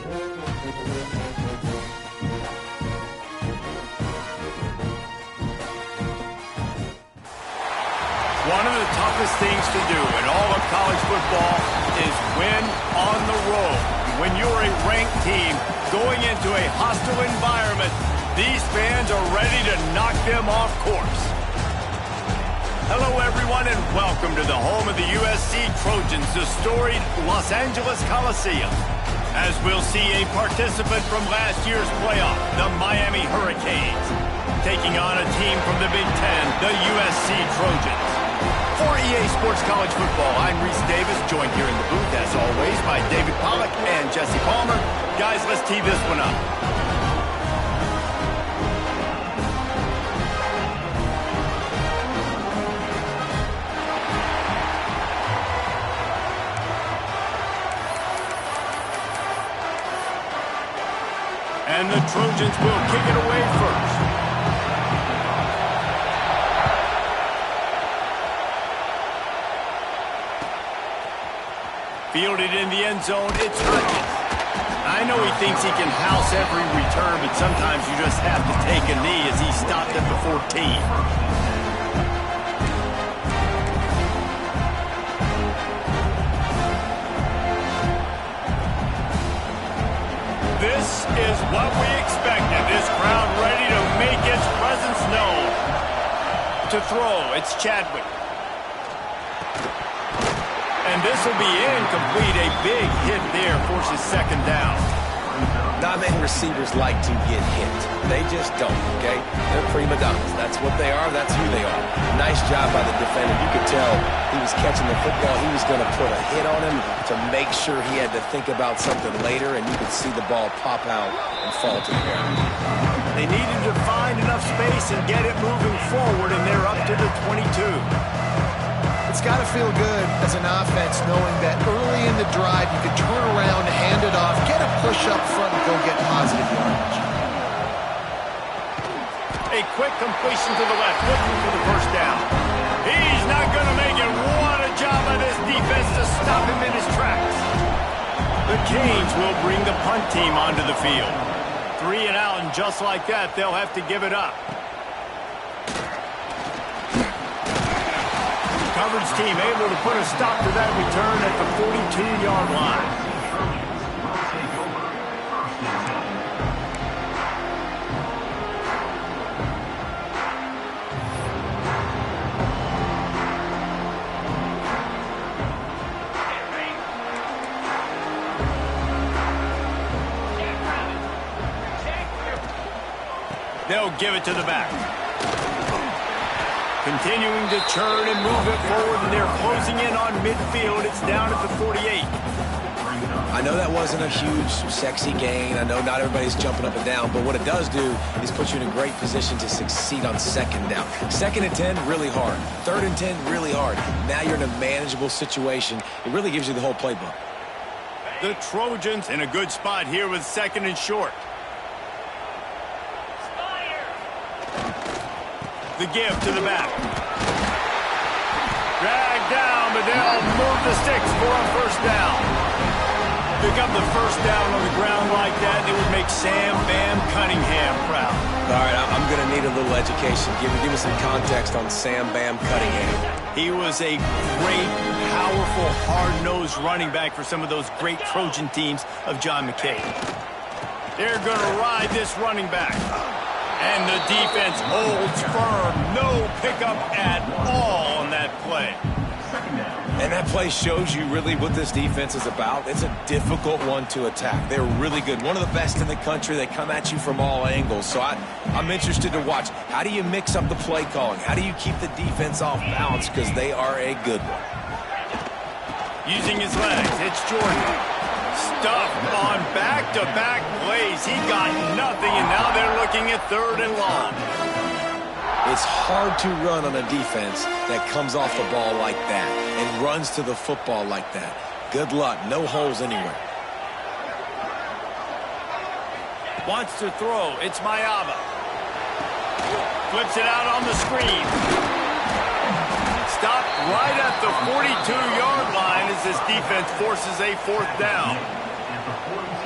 One of the toughest things to do in all of college football is win on the road. When you're a ranked team going into a hostile environment, these fans are ready to knock them off course. Hello, everyone, and welcome to the home of the USC Trojans, the storied Los Angeles Coliseum. As we'll see a participant from last year's playoff, the Miami Hurricanes, taking on a team from the Big Ten, the USC Trojans. For EA Sports College Football, I'm Reese Davis, joined here in the booth, as always, by David Pollack and Jesse Palmer. Guys, let's tee this one up. And the Trojans will kick it away first. Fielded in the end zone, it's Hutchins. I know he thinks he can house every return, but sometimes you just have to take a knee as he stopped at the 14. This is what we expected. This crowd ready to make its presence known. To throw, it's Chadwick. And this will be incomplete. A big hit there forces second down. Not many receivers like to get hit. They just don't, okay? They're prima donnas. That's what they are. That's who they are. Nice job by the defender. You could tell he was catching the football. He was going to put a hit on him to make sure he had to think about something later, and you could see the ball pop out and fall to the ground. They needed to find enough space and get it moving forward, and they're up to the 22. It's got to feel good as an offense knowing that early in the drive you could turn around, hand it off, get a push up front, and go get positive yardage. A quick completion to the left, looking for the first down. He's not going to make it. What a job by this defense to stop him in his tracks. The Canes will bring the punt team onto the field. 3 and out, and just like that, they'll have to give it up. Coverage team able to put a stop to that return at the 42-yard line. They'll give it to the back. Continuing to churn and move it forward, and they're closing in on midfield. It's down at the 48. I know that wasn't a huge, sexy gain. I know not everybody's jumping up and down, but what it does do is put you in a great position to succeed on second down. 2nd and 10, really hard. 3rd and 10, really hard. Now you're in a manageable situation. It really gives you the whole playbook. The Trojans in a good spot here with 2nd and short. The give to the back. Dragged down, but they'll move the sticks for a first down. Pick up the first down on the ground like that, it would make Sam Bam Cunningham proud. All right, I'm going to need a little education. Give me some context on Sam Bam Cunningham. He was a great, powerful, hard-nosed running back for some of those great Trojan teams of John McKay. They're going to ride this running back. And the defense holds firm. No pickup at all on that play. And that play shows you really what this defense is about. It's a difficult one to attack. They're really good. One of the best in the country. They come at you from all angles. So I'm interested to watch. How do you mix up the play calling? How do you keep the defense off balance? Because they are a good one. Using his legs, it's Jordan. Stuffed on back-to-back plays. He got nothing, and now they're looking at 3rd and long. It's hard to run on a defense that comes off the ball like that and runs to the football like that. Good luck. No holes anywhere. Wants to throw. It's Mayava. Flips it out on the screen. Stopped right at the 42-yard line as this defense forces a 4th down.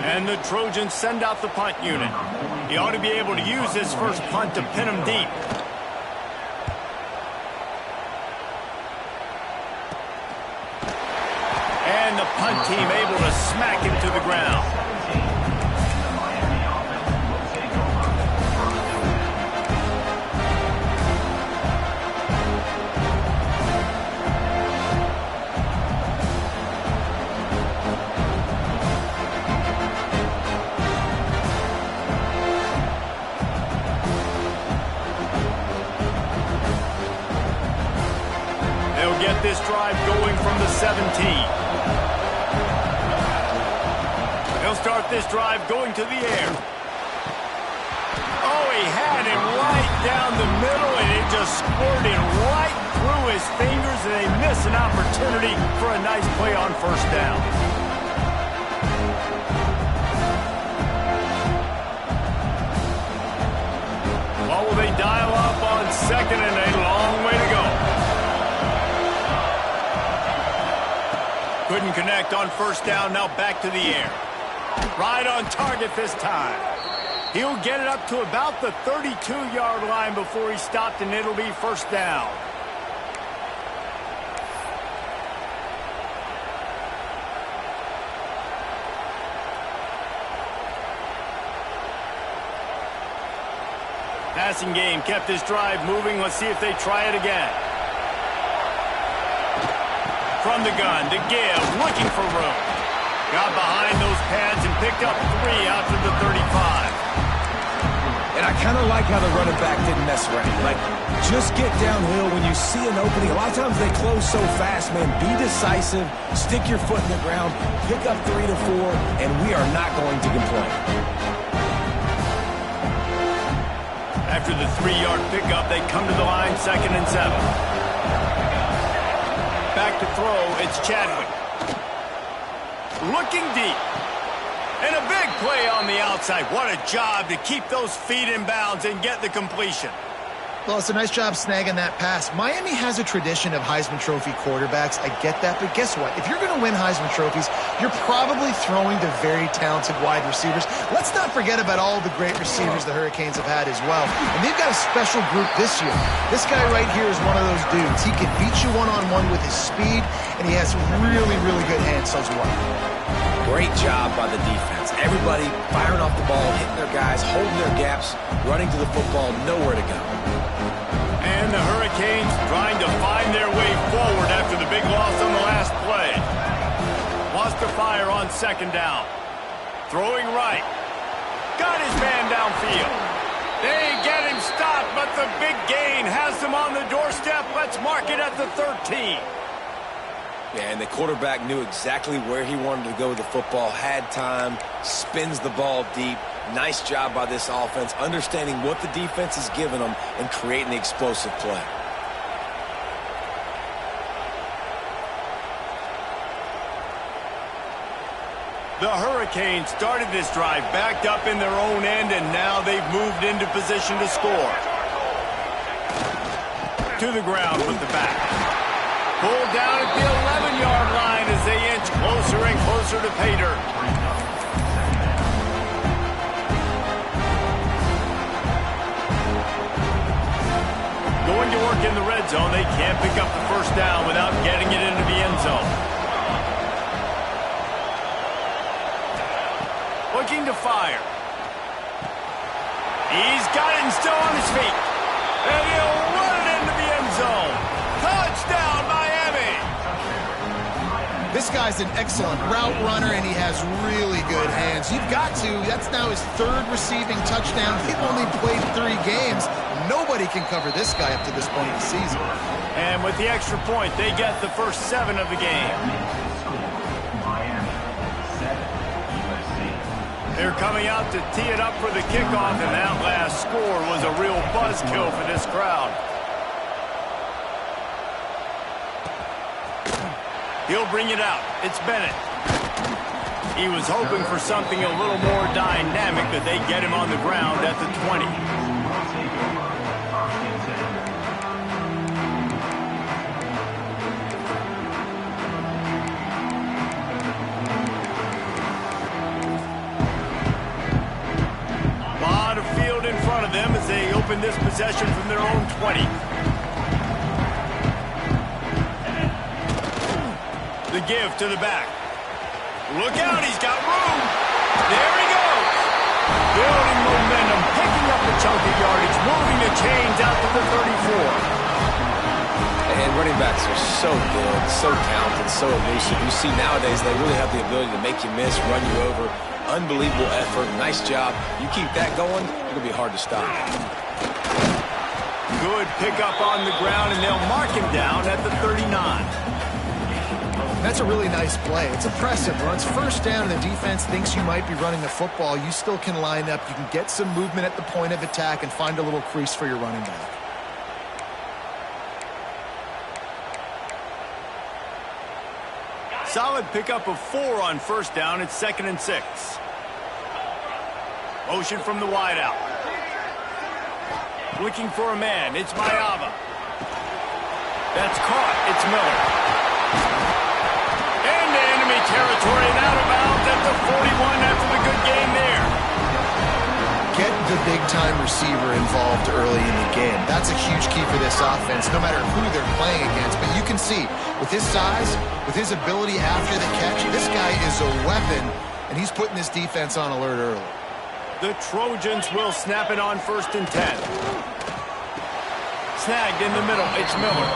And the Trojans send out the punt unit. He ought to be able to use this first punt to pin him deep. And the punt team able to smack him to the ground. They'll get this drive going from the 17. He'll start this drive going to the air. Oh, he had him right down the middle, and it just squirted right through his fingers, and they miss an opportunity for a nice play on first down. What will they dial up on second, and a long way to go? Couldn't connect on first down, now back to the air. Right on target this time. He'll get it up to about the 32-yard line before he stopped, and it'll be first down. Passing game kept this drive moving. Let's see if they try it again. From the gun to give, looking for room. Got behind those pads and picked up 3 out to the 35. And I kind of like how the running back didn't mess around. Like, just get downhill when you see an opening. A lot of times they close so fast, man. Be decisive, stick your foot in the ground, pick up 3 to 4, and we are not going to complain. After the 3-yard pickup, they come to the line, 2nd and 7. Back to throw, it's Chadwick. Looking deep. And a big play on the outside. What a job to keep those feet in bounds and get the completion. Well, it's a nice job snagging that pass. Miami has a tradition of Heisman Trophy quarterbacks. I get that, but guess what? If you're going to win Heisman Trophies, you're probably throwing to very talented wide receivers. Let's not forget about all the great receivers the Hurricanes have had as well. And they've got a special group this year. This guy right here is one of those dudes. He can beat you one-on-one with his speed, and he has really, really good hands as well. Great job by the defense. Everybody firing off the ball, hitting their guys, holding their gaps, running to the football, nowhere to go. And the Hurricanes trying to find their way forward after the big loss on the last play. Wants to fire on 2nd down. Throwing right. Got his man downfield. They get him stopped, but the big gain has them on the doorstep. Let's mark it at the 13. Yeah, and the quarterback knew exactly where he wanted to go with the football, had time, spins the ball deep. Nice job by this offense, understanding what the defense is giving them and creating the explosive play. The Hurricanes started this drive backed up in their own end, and now they've moved into position to score. To the ground with the back. Pulled down at the 11-yard line as they inch closer and closer to pay dirt. Going to work in the red zone, they can't pick up the first down without getting it into the end zone. Looking to fire. He's got it and still on his feet. And he'll run it into the end zone. Touchdown, Miami! This guy's an excellent route runner, and he has really good hands. You've got to. That's now his 3rd receiving touchdown. He's only played 3 games. Nobody can cover this guy up to this point in the season. And with the extra point, they get the first 7 of the game. They're coming out to tee it up for the kickoff, and that last score was a real buzzkill for this crowd. He'll bring it out. It's Bennett. He was hoping for something a little more dynamic, but they get him on the ground at the 20. open this possession from their own 20. The give to the back. Look out, he's got room. There he goes. Building momentum, picking up a chunk of yardage, moving the chains out to the 34. And running backs are so good, so talented, so elusive. You see nowadays they really have the ability to make you miss, run you over. Unbelievable effort. Nice job. You keep that going, it'll be hard to stop. Good pickup on the ground, and they'll mark him down at the 39. That's a really nice play. It's impressive. When it's first down and the defense thinks you might be running the football, you still can line up. You can get some movement at the point of attack and find a little crease for your running back. Solid pickup of 4 on first down. It's 2nd and 6. Motion from the wideout. Looking for a man. It's Mayava. That's caught. It's Miller. Into enemy territory and out of bounds at the 41 after the good game there. Get the big-time receiver involved early in the game. That's a huge key for this offense, no matter who they're playing against. But you can see, with his size, with his ability after the catch, this guy is a weapon, and he's putting this defense on alert early. The Trojans will snap it on 1st and 10. Snagged in the middle. It's Miller.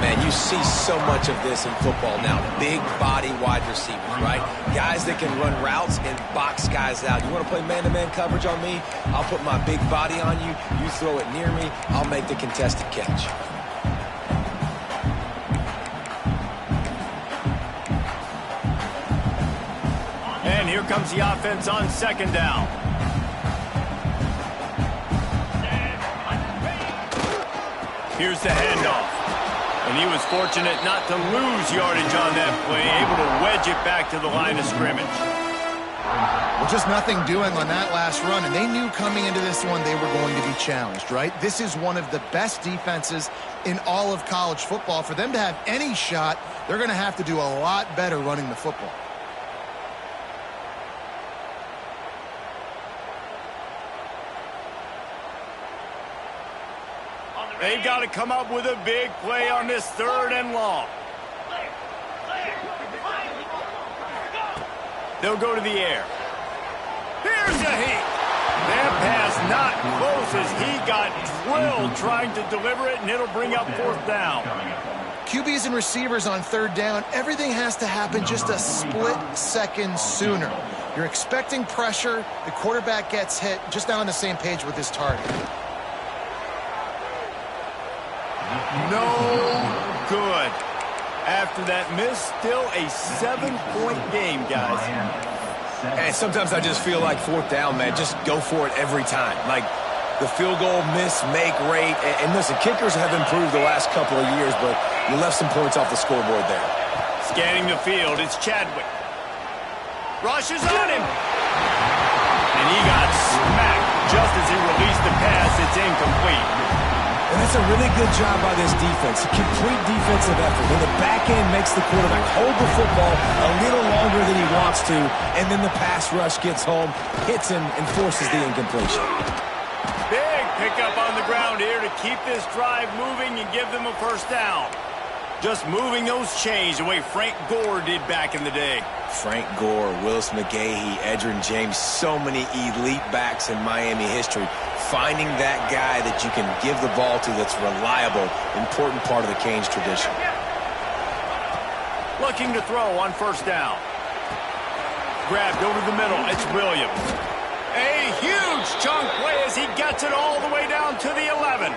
Man, you see so much of this in football now. Big body wide receivers, right? Guys that can run routes and box guys out. You want to play man-to-man coverage on me? I'll put my big body on you. You throw it near me, I'll make the contested catch. And here comes the offense on 2nd down. Here's the handoff. And he was fortunate not to lose yardage on that play, able to wedge it back to the line of scrimmage. Well, just nothing doing on that last run, and they knew coming into this one they were going to be challenged, right? This is one of the best defenses in all of college football. For them to have any shot, they're going to have to do a lot better running the football. They've got to come up with a big play on this 3rd and long. They'll go to the air. Here's a heat. That pass not close as he got drilled trying to deliver it, and it'll bring up 4th down. QBs and receivers on 3rd down, everything has to happen just a split second sooner. You're expecting pressure, the quarterback gets hit, just not on the same page with his target. No good. After that miss, still a 7-point game, guys. And sometimes I just feel like 4th down, man, just go for it every time. Like the field goal miss, make rate. And listen, kickers have improved the last couple of years, but you left some points off the scoreboard there. Scanning the field, it's Chadwick. Rushes on him. And he got smacked just as he released the pass. It's incomplete. And that's a really good job by this defense. A complete defensive effort. When the back end makes the quarterback hold the football a little longer than he wants to, and then the pass rush gets home, hits him, and forces the incompletion. Big pickup on the ground here to keep this drive moving and give them a 1st down. Just moving those chains the way Frank Gore did back in the day. Frank Gore, Willis McGahee, Edgerrin James, so many elite backs in Miami history. Finding that guy that you can give the ball to that's reliable, important part of the Canes tradition. Looking to throw on 1st down. Grabbed over the middle. It's Williams. A huge chunk play as he gets it all the way down to the 11.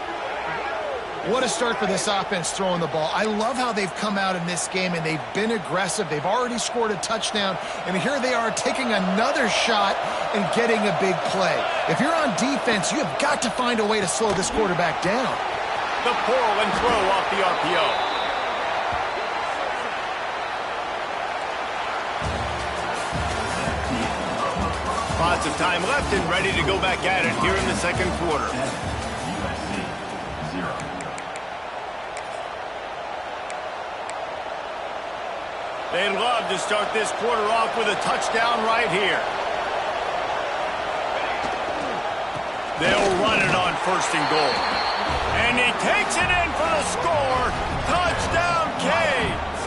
What a start for this offense throwing the ball. I love how they've come out in this game, and they've been aggressive. They've already scored a touchdown, and here they are taking another shot and getting a big play. If you're on defense, you have got to find a way to slow this quarterback down. The pull and throw off the RPO. Lots of time left and ready to go back at it here in the 2nd quarter. They'd love to start this quarter off with a touchdown right here. They'll run it on 1st and goal. And he takes it in for the score. Touchdown, Canes.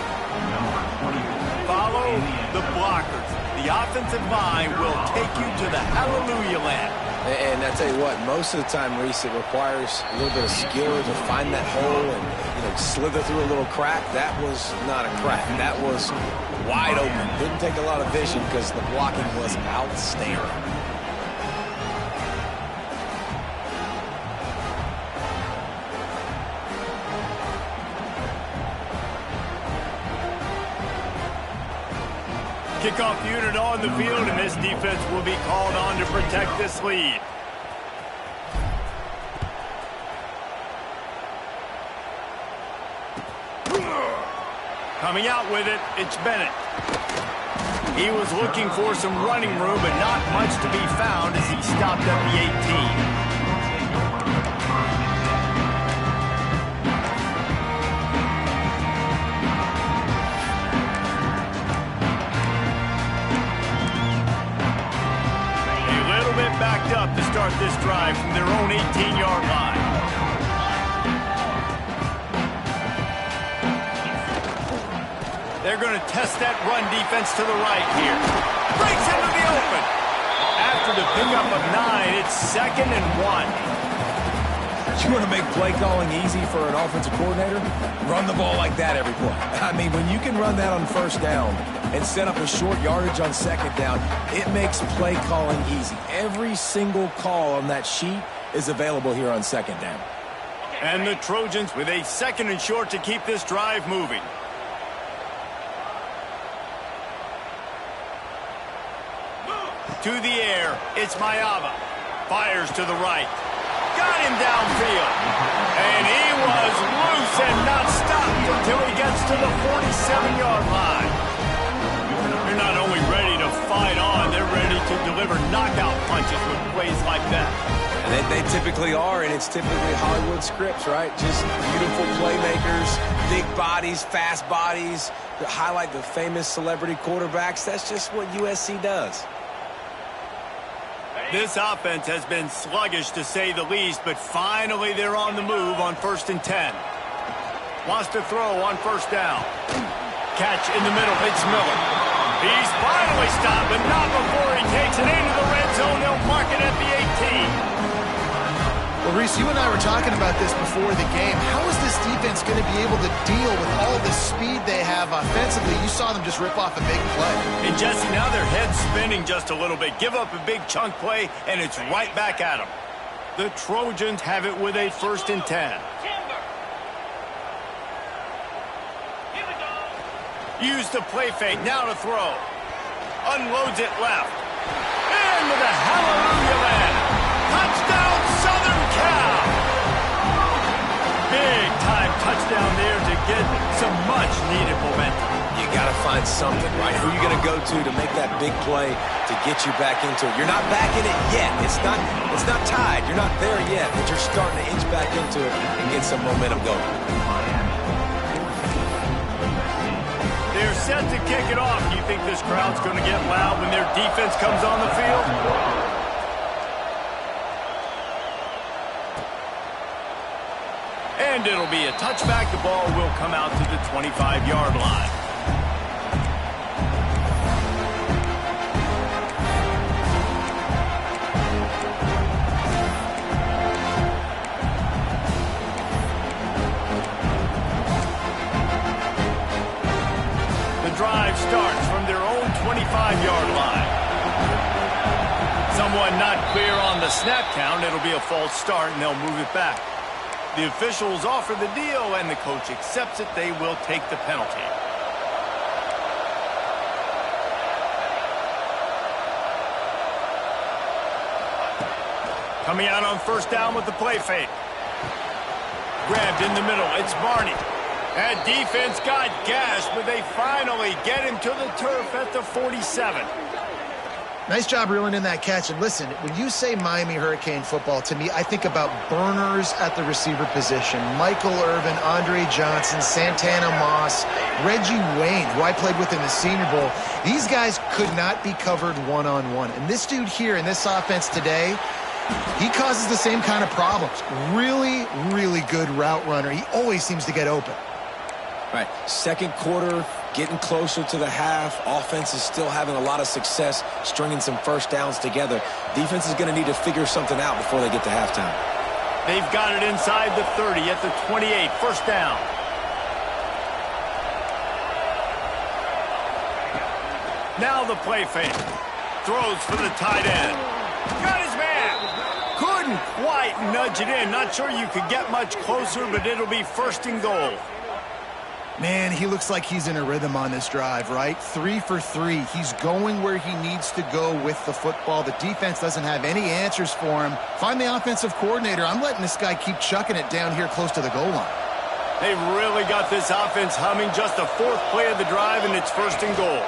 Follow the blockers. The offensive line will take you to the hallelujah land. And I tell you what, most of the time, Reese, it requires a little bit of skill to find that hole and, slither through a little crack. That was not a crack. That was wide open. Didn't take a lot of vision because the blocking was outstanding. Kickoff unit on the field, and this defense will be called on to protect this lead. Coming out with it, it's Bennett. He was looking for some running room, but not much to be found as he stopped at the 18. Backed up to start this drive from their own 18-yard line. They're going to test that run defense to the right here. Breaks into the open. After the pickup of 9, it's 2nd and 1. You want to make play calling easy for an offensive coordinator? Run the ball like that every play. I mean, when you can run that on 1st down and set up a short yardage on 2nd down, it makes play calling easy. Every single call on that sheet is available here on 2nd down. And the Trojans with a 2nd and short to keep this drive moving. To the air, it's Mayava. Fires to the right. Got him downfield. And he was loose and not stopped until he gets to the 47-yard line. They're not only ready to fight on, they're ready to deliver knockout punches with plays like that. And they typically are, and it's typically Hollywood scripts, right? Just beautiful playmakers, big bodies, fast bodies that highlight the famous celebrity quarterbacks. That's just what USC does. This offense has been sluggish to say the least, but finally they're on the move on 1st and 10. Wants to throw on 1st down. Catch in the middle, it's Miller. He's finally stopped, but not before he takes it into the red zone. They'll mark it at the 18. Well, Reese, you and I were talking about this before the game. How is this defense going to be able to deal with all the speed they have offensively? You saw them just rip off a big play. And Jesse, now their head's spinning just a little bit. Give up a big chunk play, and it's right back at them. The Trojans have it with a 1st and 10. Use the play fake, now to throw. Unloads it left. Into the hallelujah land. Touchdown, Southern Cal! Big-time touchdown there to get some much-needed momentum. You got to find something, right? Who are you going to go to make that big play to get you back into it? You're not back in it yet. It's not tied. You're not there yet, but you're starting to inch back into it and get some momentum going. They're set to kick it off. Do you think this crowd's going to get loud when their defense comes on the field? And it'll be a touchback. The ball will come out to the 25-yard line. The drive starts from their own 25-yard line. Someone not clear on the snap count. It'll be a false start, and they'll move it back. The officials offer the deal, and the coach accepts it. They will take the penalty. Coming out on 1st down with the play fake. Grabbed in the middle. It's Barney. That defense got gashed, but they finally get him to the turf at the 47. Nice job reeling in that catch. And listen, when you say Miami Hurricane football, to me, I think about burners at the receiver position. Michael Irvin, Andre Johnson, Santana Moss, Reggie Wayne, who I played with in the Senior Bowl. These guys could not be covered one-on-one. And this dude here in this offense today, He causes the same kind of problems. Really, really good route runner. He always seems to get open. Right, second quarter, getting closer to the half. Offense is still having a lot of success stringing some first downs together. Defense is going to need to figure something out before they get to halftime. They've got it inside the 30 at the 28. First down. Now the play fake. Throws for the tight end. Got his man. Couldn't quite nudge it in. Not sure you could get much closer, but it'll be first and goal. Man, he looks like he's in a rhythm on this drive, right? 3 for 3. He's going where he needs to go with the football. The defense doesn't have any answers for him. Find the offensive coordinator. I'm letting this guy keep chucking it down here close to the goal line. They've really got this offense humming. Just the fourth play of the drive, and it's first and goal.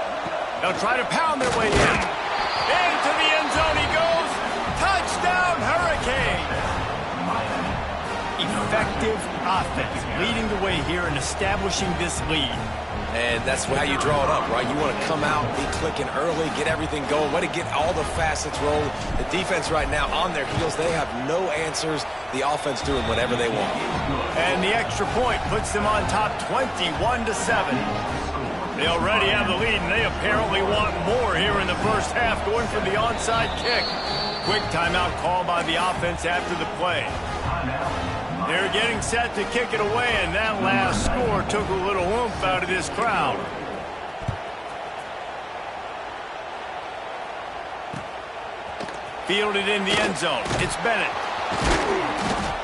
They'll try to pound their way in. Into the end zone he goes. Touchdown, Hurricane. Effective offense, leading the way here and establishing this lead. And that's how you draw it up, right? You want to come out, be clicking early, get everything going, way to get all the facets rolling. The defense right now on their heels, they have no answers. The offense doing whatever they want. And the extra point puts them on top 21-7. They already have the lead, and they apparently want more here in the first half, going for the onside kick. Quick timeout call by the offense after the play. They're getting set to kick it away, and that last score took a little oomph out of this crowd. Fielded in the end zone. It's Bennett.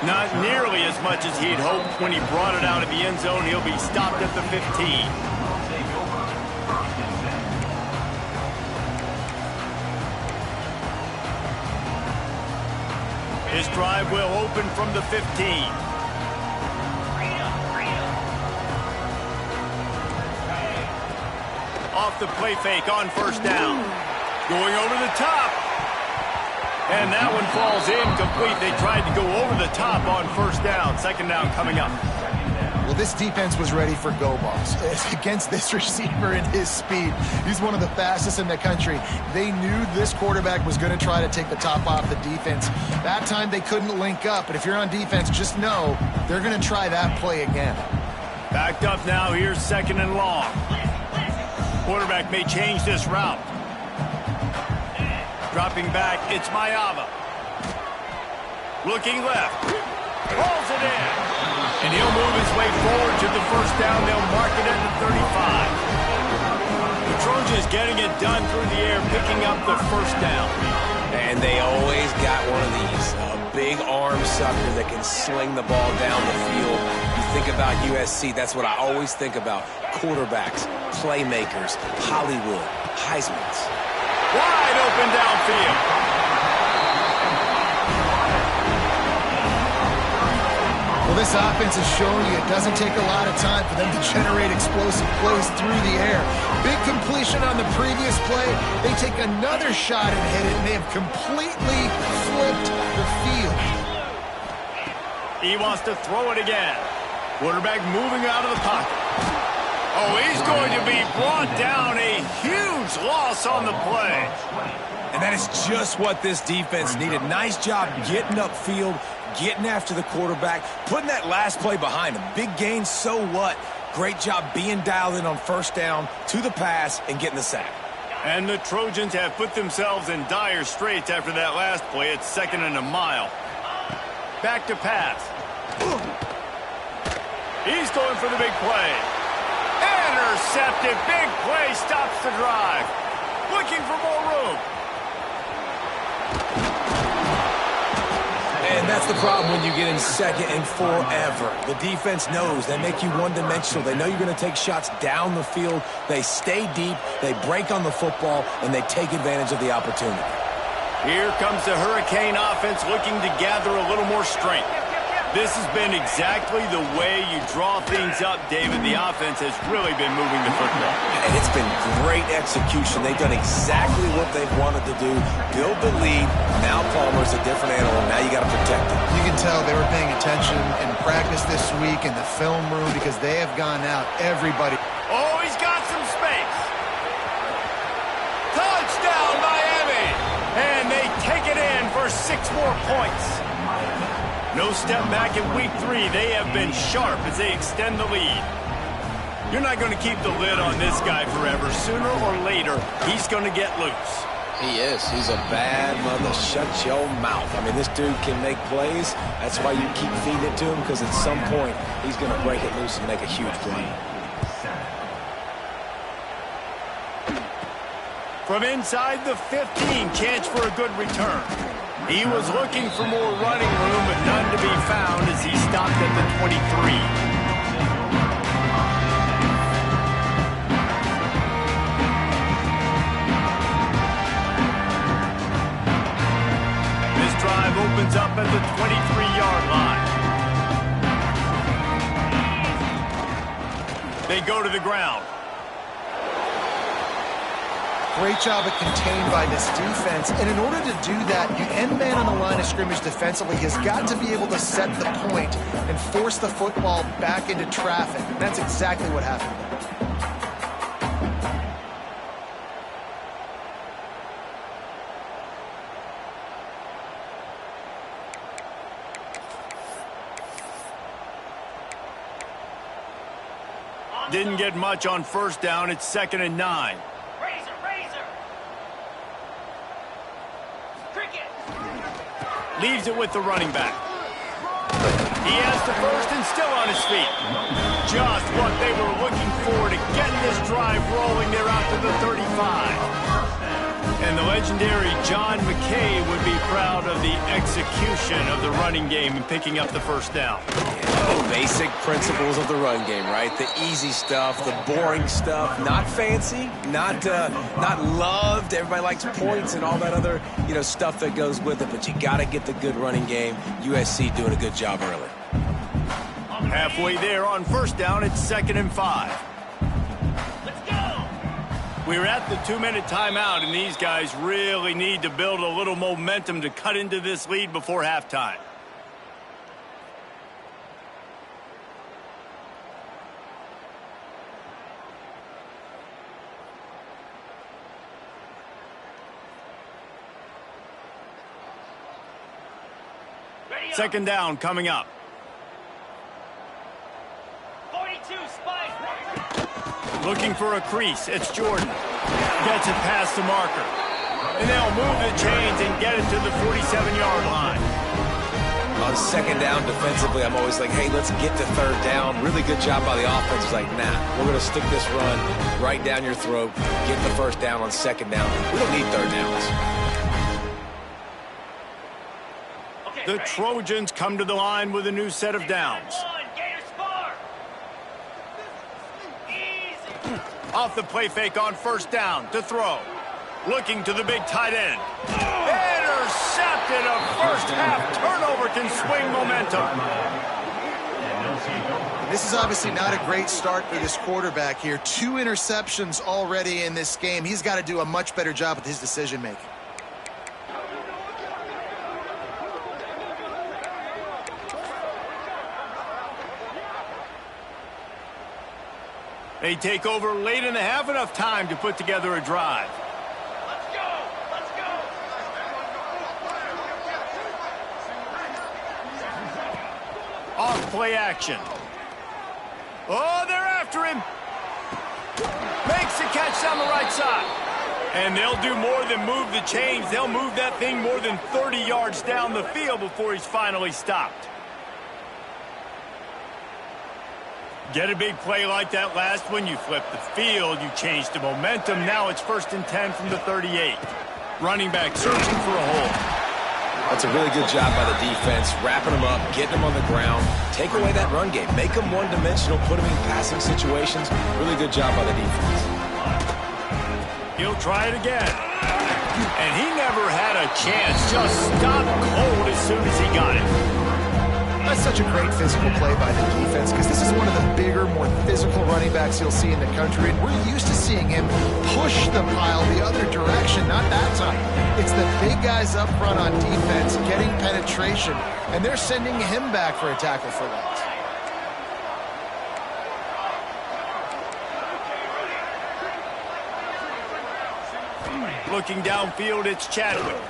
Not nearly as much as he'd hoped when he brought it out of the end zone. He'll be stopped at the 15. This drive will open from the 15. Off the play fake on first down. Going over the top. And that one falls incomplete. They tried to go over the top on first down. Second down coming up. Well, this defense was ready for go balls. Against this receiver and his speed, he's one of the fastest in the country. They knew this quarterback was going to try to take the top off the defense. That time they couldn't link up, but if you're on defense, just know they're going to try that play again. Backed up now, here's second and long. Quarterback may change this route. Dropping back, it's Mayava. Looking left. Pulls it in. And he'll move his way forward to the first down. They'll mark it at the 35. The Trojans getting it done through the air, picking up the first down. And they always got one of these. A big arm sucker that can sling the ball down the field. You think about USC, that's what I always think about. Quarterbacks, playmakers, Hollywood, Heismans. Wide open downfield. Well, this offense is showing you it doesn't take a lot of time for them to generate explosive plays through the air. Big completion on the previous play. They take another shot and hit it, and they have completely flipped the field. He wants to throw it again. Quarterback moving out of the pocket. Oh, he's going to be brought down. A huge loss on the play. And that is just what this defense needed. Nice job getting upfield, getting after the quarterback, putting that last play behind him. Big gain, so what? Great job being dialed in on first down, to the pass, and getting the sack. And the Trojans have put themselves in dire straits after that last play. It's second and a mile. Back to pass. He's going for the big play. Intercepted. Big play stops the drive. Looking for more room. And that's the problem when you get in second and forever. The defense knows they make you one-dimensional. They know you're going to take shots down the field. They stay deep, they break on the football, and they take advantage of the opportunity. Here comes the Hurricane offense looking to gather a little more strength. This has been exactly the way you draw things up, David. The offense has really been moving the football. And it's been great execution. They've done exactly what they've wanted to do. Build the lead. Now Palmer's a different animal. Now you got to protect him. You can tell they were paying attention in practice this week in the film room because they have gone out. Everybody. Oh, he's got some space. Touchdown, Miami. And they take it in for 6 more 4 points. No step back in week 3. They have been sharp as they extend the lead. You're not going to keep the lid on this guy forever. Sooner or later, he's going to get loose. He is. He's a bad mother. Shut your mouth. I mean, this dude can make plays. That's why you keep feeding it to him, because at some point, he's going to break it loose and make a huge play. From inside the 15, chance for a good return. He was looking for more running room, but none to be found as he stopped at the 23. Drive opens up at the 23-yard line. They go to the ground. Great job of contained by this defense. And in order to do that, the end man on the line of scrimmage defensively has got to be able to set the point and force the football back into traffic. And that's exactly what happened. Didn't get much on first down. It's 2nd and 9. Razor. Cricket. Leaves it with the running back. He has the first and still on his feet. Just what they were looking for to get this drive rolling. They're out to the 35. And the legendary John McKay would be proud of the execution of the running game and picking up the first down. Basic principles of the run game, right? The easy stuff, the boring stuff, not fancy, not loved. Everybody likes points and all that other, stuff that goes with it, but you got to get the good running game. USC doing a good job early. Halfway there on first down, it's 2nd and 5. Let's go. We're at the 2-minute timeout, and these guys really need to build a little momentum to cut into this lead before halftime. Second down coming up. 42, Spike. Looking for a crease. It's Jordan. Gets it past the marker. And they'll move the chains and get it to the 47-yard line. On second down defensively, I'm always like, hey, let's get to third down. Really good job by the offense. It's like, nah, we're going to stick this run right down your throat. Get the first down on second down. We don't need third downs. The Trojans come to the line with a new set of downs. Off the play fake on first down to throw. Looking to the big tight end. Intercepted. A first half turnover can swing momentum. This is obviously not a great start for this quarterback here. 2 interceptions already in this game. He's got to do a much better job with his decision making. They take over late in the half, enough time to put together a drive. Let's go. Off play action. Oh, they're after him. Makes the catch down the right side. And they'll do more than move the chains. They'll move that thing more than 30 yards down the field before he's finally stopped. Get a big play like that last one, you flip the field, you change the momentum. Now it's 1st and 10 from the 38. Running back searching for a hole. That's a really good job by the defense, wrapping them up, getting them on the ground. Take away that run game. Make them one-dimensional, put them in passing situations. Really good job by the defense. He'll try it again. And he never had a chance. Just stopped cold as soon as he got it. That's such a great physical play by the defense, because this is one of the bigger, more physical running backs you'll see in the country, and we're used to seeing him push the pile the other direction, not that time. It's the big guys up front on defense getting penetration, and they're sending him back for a tackle for loss. Looking downfield, it's Chadwick.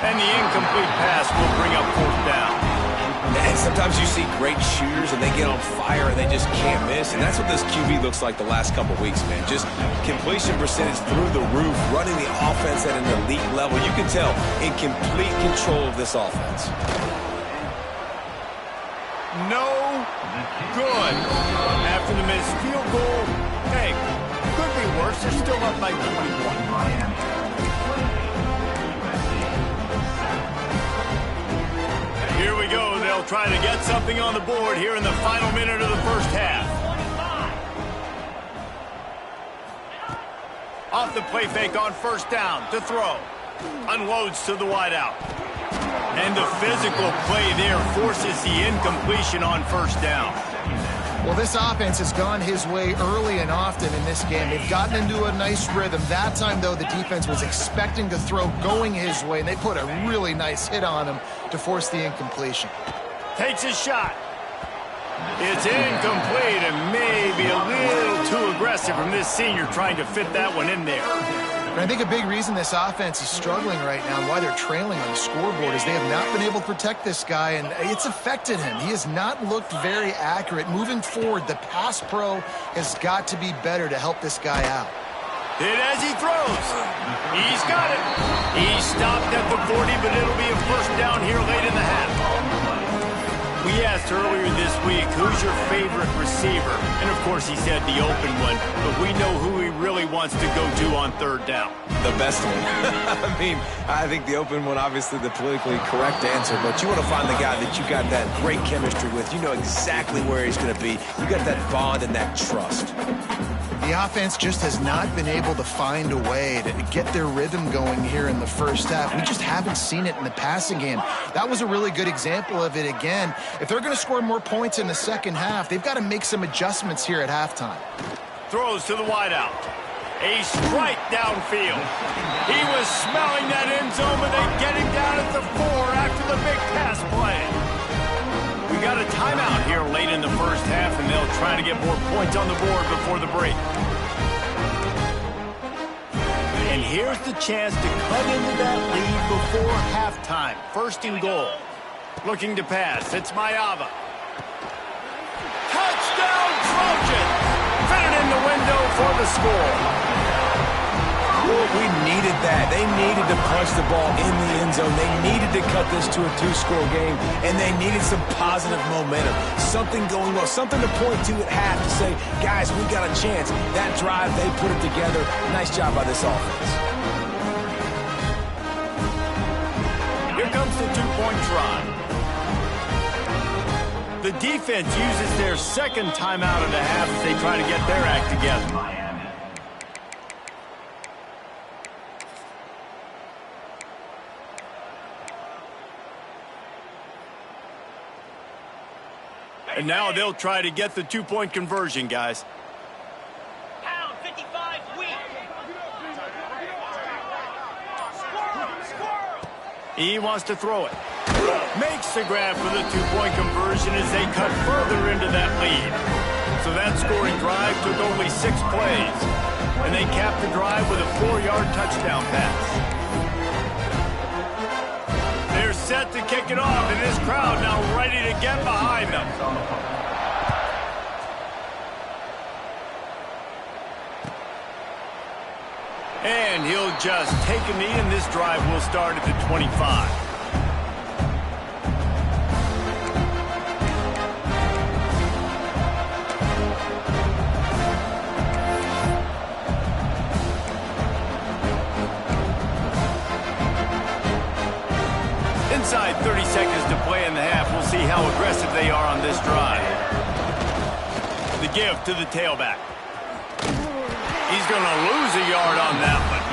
And the incomplete pass will bring up 4th down. And sometimes you see great shooters and they get on fire and they just can't miss. And that's what this QB looks like the last couple weeks, man. Just completion percentage through the roof, running the offense at an elite level. You can tell in complete control of this offense. No good. After the missed field goal, hey, could be worse. They're still up by 21. Here we go. They'll try to get something on the board here in the final minute of the first half. Off the play fake on 1st down to throw. Unloads to the wideout. And the physical play there forces the incompletion on 1st down. Well, this offense has gone his way early and often in this game. They've gotten into a nice rhythm. That time, though, the defense was expecting to throw going his way, and they put a really nice hit on him to force the incompletion. Takes a shot. It's incomplete and maybe a little too aggressive from this senior trying to fit that one in there. And I think a big reason this offense is struggling right now and why they're trailing on the scoreboard is they have not been able to protect this guy, and it's affected him. He has not looked very accurate. Moving forward, the pass pro has got to be better to help this guy out. Hit as he throws. He's got it. He stopped at the 40, but it'll be a 1st down here late in the half. We asked earlier this week, who's your favorite receiver? And, of course, he said the open one, but we know who he really wants to go to on 3rd down. The best one. I mean, I think the open one, obviously the politically correct answer, but you want to find the guy that you got that great chemistry with. You know exactly where he's going to be. You got that bond and that trust. The offense just has not been able to find a way to get their rhythm going here in the first half. We just haven't seen it in the passing game. That was a really good example of it again. If they're going to score more points in the second half, they've got to make some adjustments here at halftime. Throws to the wideout. A strike downfield. He was smelling that end zone, but they get him down at the 4 after the big pass play. We got a timeout here late in the first half, and they'll try to get more points on the board before the break. And here's the chance to cut into that lead before halftime. 1st and goal. Looking to pass. It's Mayava. Touchdown, Trojans! Fitted in the window for the score. We needed that. They needed to punch the ball in the end zone. They needed to cut this to a 2-score game, and they needed some positive momentum. Something going well, something to point to at half to say, guys, we got a chance. That drive, they put it together. Nice job by this offense. Here comes the 2-point try. The defense uses their 2nd timeout of the half as they try to get their act together. And now they'll try to get the 2-point conversion, guys. Pound 55 weak. Squirrel. He wants to throw it. Makes the grab for the 2-point conversion as they cut further into that lead. So that scoring drive took only 6 plays. And they capped the drive with a 4-yard touchdown pass. They're set to kick it off, and this crowd now ready to get behind them. And he'll just take a knee, and this drive will start at the 25. Inside 30 seconds to play in the half. We'll see how aggressive they are on this drive. The give to the tailback. He's going to lose a yard on that one.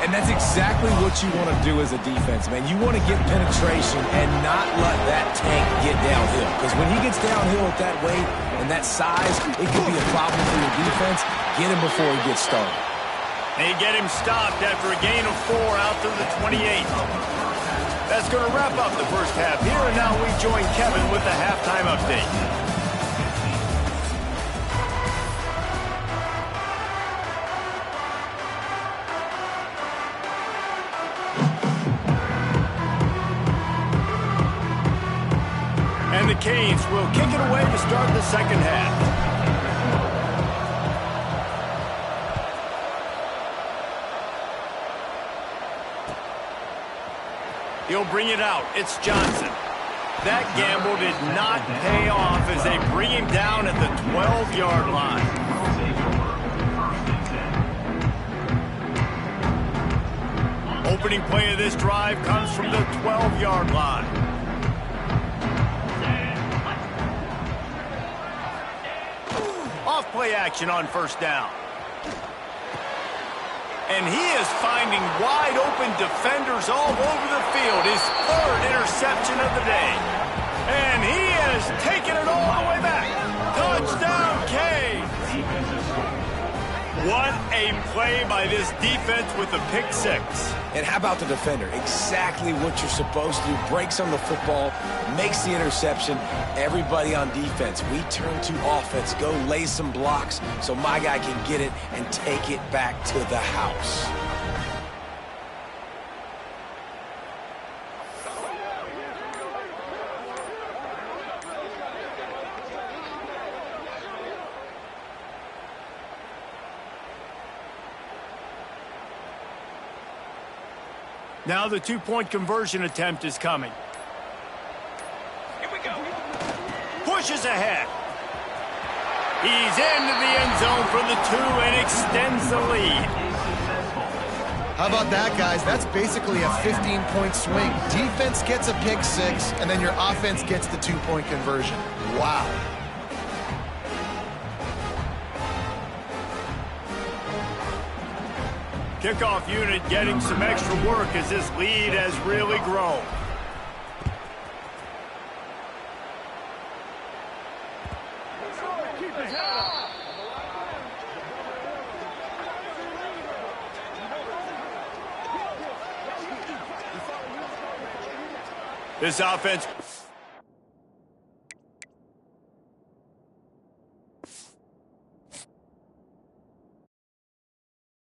And that's exactly what you want to do as a defense, man. You want to get penetration and not let that tank get downhill. Because when he gets downhill at that weight and that size, it could be a problem for your defense. Get him before he gets started. They get him stopped after a gain of 4 out to the 28. That's going to wrap up the first half. Here and now we join Kevin with the halftime update. Canes will kick it away to start the second half. He'll bring it out. It's Johnson. That gamble did not pay off as they bring him down at the 12-yard line. Opening play of this drive comes from the 12-yard line. Off play action on first down. And he is finding wide-open defenders all over the field. His third interception of the day. And he has taken it all the way back. Touchdown, Canes. What a play by this defense with a pick six. And how about the defender? Exactly what you're supposed to do. Breaks on the football, makes the interception. Everybody on defense, we turn to offense. Go lay some blocks so my guy can get it and take it back to the house. Now the two-point conversion attempt is coming. Here we go. Pushes ahead. He's into the end zone for the 2 and extends the lead. How about that, guys? That's basically a 15-point swing. Defense gets a pick six, and then your offense gets the two-point conversion. Wow. Kickoff unit getting some extra work as this lead has really grown. This offense